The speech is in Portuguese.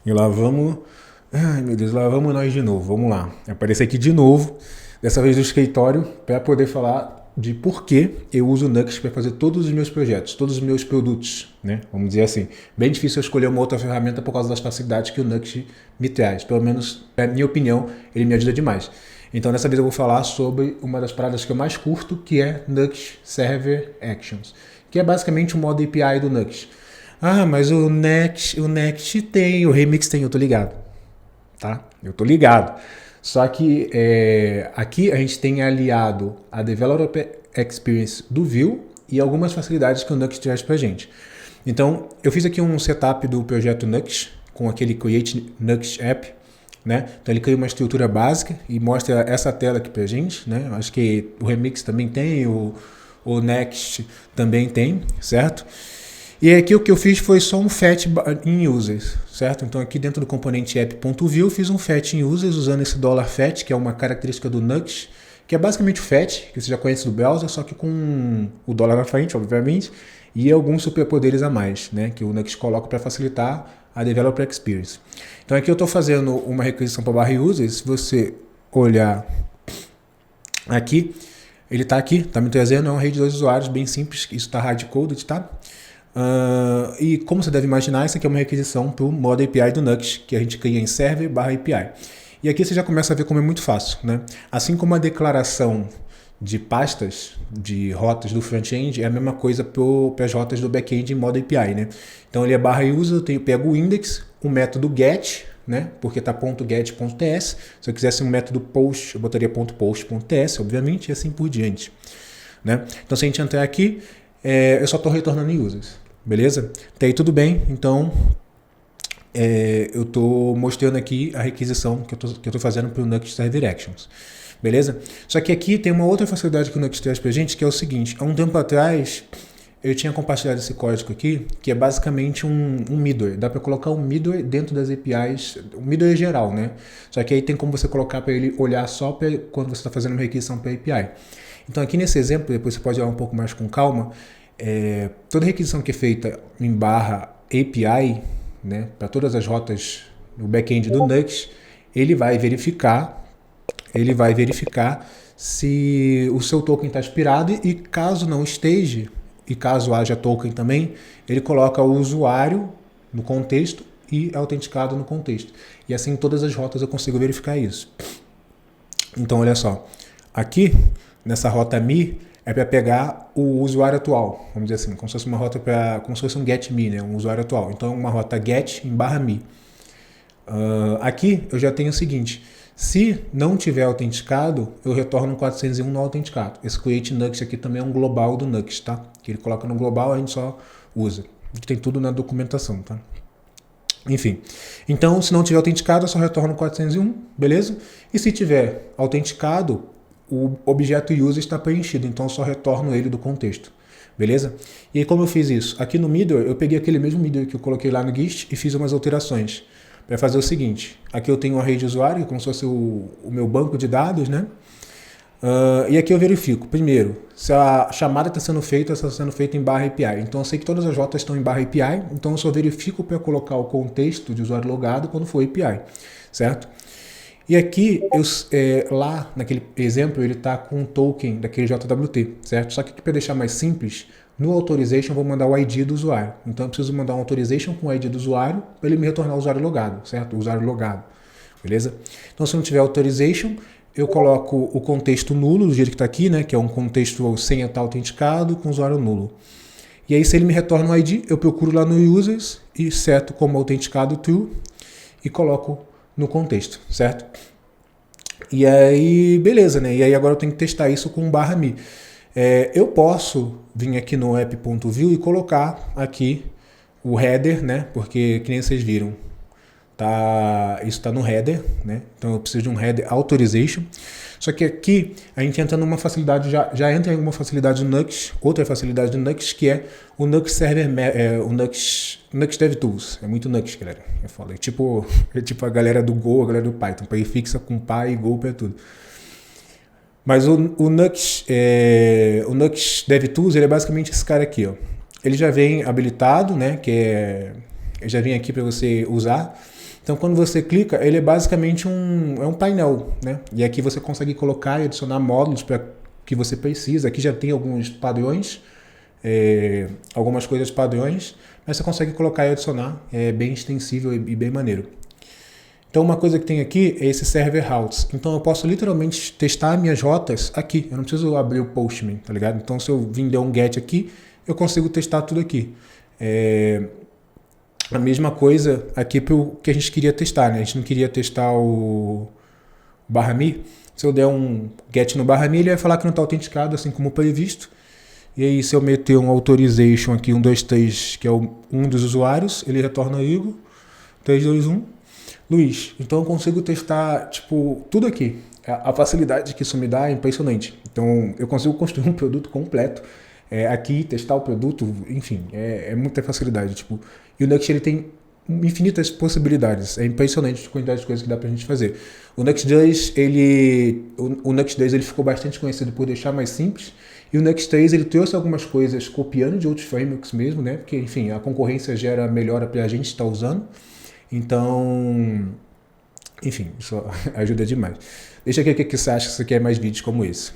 E lá vamos. Ai meu Deus, lá vamos nós de novo. Vamos lá. Aparecer aqui de novo, dessa vez do escritório, para poder falar de por que eu uso o Nuxt para fazer todos os meus projetos, todos os meus produtos, né? Vamos dizer assim. Bem difícil eu escolher uma outra ferramenta por causa das facilidades que o Nuxt me traz. Pelo menos, na minha opinião, ele me ajuda demais. Então, dessa vez eu vou falar sobre uma das paradas que eu mais curto, que é Nuxt Server Actions, que é basicamente o modo API do Nuxt. Ah, mas o Next tem, o Remix tem, eu tô ligado, tá? Eu tô ligado. Só que aqui a gente tem aliado a Developer Experience do Vue e algumas facilidades que o Nuxt traz pra gente. Então, eu fiz aqui um setup do projeto Nuxt com aquele Create Nuxt App, né? Então ele cria uma estrutura básica e mostra essa tela aqui pra gente, né? Acho que o Remix também tem, o Next também tem, certo? E aqui o que eu fiz foi só um fetch em users, certo? Então aqui dentro do componente app.view eu fiz um fetch em users usando esse $fetch, que é uma característica do Nuxt, que é basicamente o fetch, que você já conhece do browser, só que com o dólar à frente, obviamente, e alguns superpoderes a mais, né? Que o Nuxt coloca para facilitar a Developer Experience. Então aqui eu estou fazendo uma requisição para barra users. Se você olhar aqui, ele está aqui, está me trazendo, é uma rede de 2 usuários, bem simples, isso está hard-coded, tá? E como você deve imaginar, isso aqui é uma requisição para o modo API do Nuxt, que a gente cria em server barra API. E aqui você já começa a ver como é muito fácil, né? Assim como a declaração de pastas, de rotas do front-end, é a mesma coisa para as rotas do back-end em modo API, né? Então ele é barra user, eu pego o index, o método get, né? Porque está .get.ts. Se eu quisesse um método post, eu botaria .post.ts, obviamente, e assim por diante, né? Então se a gente entrar aqui, eu só estou retornando users, beleza? Até aí tudo bem, então eu estou mostrando aqui a requisição que eu estou fazendo para o Nuxt Server Actions, beleza? Só que aqui tem uma outra facilidade que o Nuxt traz para a gente, que é o seguinte: há um tempo atrás eu tinha compartilhado esse código aqui, que é basicamente um middleware. Dá para colocar um middleware dentro das APIs, um middleware geral, né? Só que aí tem como você colocar para ele olhar só quando você está fazendo uma requisição para API. Então aqui nesse exemplo, depois você pode olhar um pouco mais com calma, toda requisição que é feita em barra API, né, para todas as rotas no back-end do Nuxt, ele vai verificar se o seu token está expirado e caso não esteja, e caso haja token também, ele coloca o usuário no contexto e autenticado no contexto. E assim todas as rotas eu consigo verificar isso. Então olha só, aqui nessa rota me é para pegar o usuário atual, vamos dizer assim, como se fosse uma rota como se fosse um get me, né, um usuário atual. Então é uma rota get em barra me. Aqui eu já tenho o seguinte: se não tiver autenticado, eu retorno um 401 no autenticado. Esse create Nuxt aqui também é um global do Nuxt, tá? Que ele coloca no global, a gente só usa. Tem tudo na documentação, tá? Enfim, então se não tiver autenticado, eu só retorno 401, beleza? E se tiver autenticado, o objeto user está preenchido, então eu só retorno ele do contexto, beleza? E aí como eu fiz isso? Aqui no middleware, eu peguei aquele mesmo middleware que eu coloquei lá no Gist e fiz umas alterações. Para fazer o seguinte: aqui eu tenho uma rede de usuário, como se fosse o meu banco de dados, né? E aqui eu verifico, primeiro, se a chamada está sendo feita em barra API. Então eu sei que todas as rotas estão em barra API, então eu só verifico para colocar o contexto de usuário logado quando for API, certo? E aqui, lá naquele exemplo, ele está com um token daquele JWT, certo? Só que aqui para deixar mais simples, no authorization eu vou mandar o ID do usuário. Então eu preciso mandar um authorization com o ID do usuário para ele me retornar o usuário logado, certo? O usuário logado, beleza? Então se não tiver authorization, eu coloco o contexto nulo, do jeito que está aqui, né? Que é um contexto sem estar autenticado com usuário nulo. E aí se ele me retorna o ID, eu procuro lá no users e seto como autenticado true e coloco no contexto, certo? E aí, beleza, né? E aí agora eu tenho que testar isso com barra me. Eu posso vir aqui no app.view e colocar aqui o header, né? Porque, que nem vocês viram, isso está no header, né? Então eu preciso de um header authorization. Só que aqui a gente entra numa facilidade, já entra em uma facilidade do Nuxt, outra facilidade do Nuxt, que é o Nuxt Server, o Nuxt DevTools. É muito Nuxt, galera. Eu falo, é tipo a galera do Go, a galera do Python. Prefixa com Py e Go para tudo. Mas o Nuxt DevTools, ele é basicamente esse cara aqui, ó. Ele já vem habilitado, né? Que é eu já vim aqui para você usar. Então, quando você clica, ele é basicamente um painel, né? E aqui você consegue colocar e adicionar módulos para que você precisa. Aqui já tem alguns padrões, algumas coisas padrões, mas você consegue colocar e adicionar. É bem extensível e bem maneiro. Então, uma coisa que tem aqui é esse server routes. Então, eu posso literalmente testar minhas rotas aqui. Eu não preciso abrir o Postman, tá ligado? Então, se eu vim der um get aqui, eu consigo testar tudo aqui. A mesma coisa aqui para o que a gente queria testar, né? A gente não queria testar o /me. Se eu der um get no /me, ele vai falar que não está autenticado, assim como previsto. E aí, se eu meter um authorization aqui, 123, que é um dos usuários, ele retorna Igor, 321, Luiz. Então, eu consigo testar, tipo, tudo aqui. A facilidade que isso me dá é impressionante. Então, eu consigo construir um produto completo aqui, testar o produto, enfim, é muita facilidade. Tipo, e o Next, ele tem infinitas possibilidades. É impressionante a quantidade de coisas que dá pra gente fazer. O Next.js, o Next.js, ele ficou bastante conhecido por deixar mais simples. E o Next.js, ele trouxe algumas coisas copiando de outros frameworks mesmo, né? Porque, enfim, a concorrência gera melhora pra gente estar usando. Então, enfim, isso ajuda demais. Deixa aqui o que você acha, se você quer mais vídeos como esse.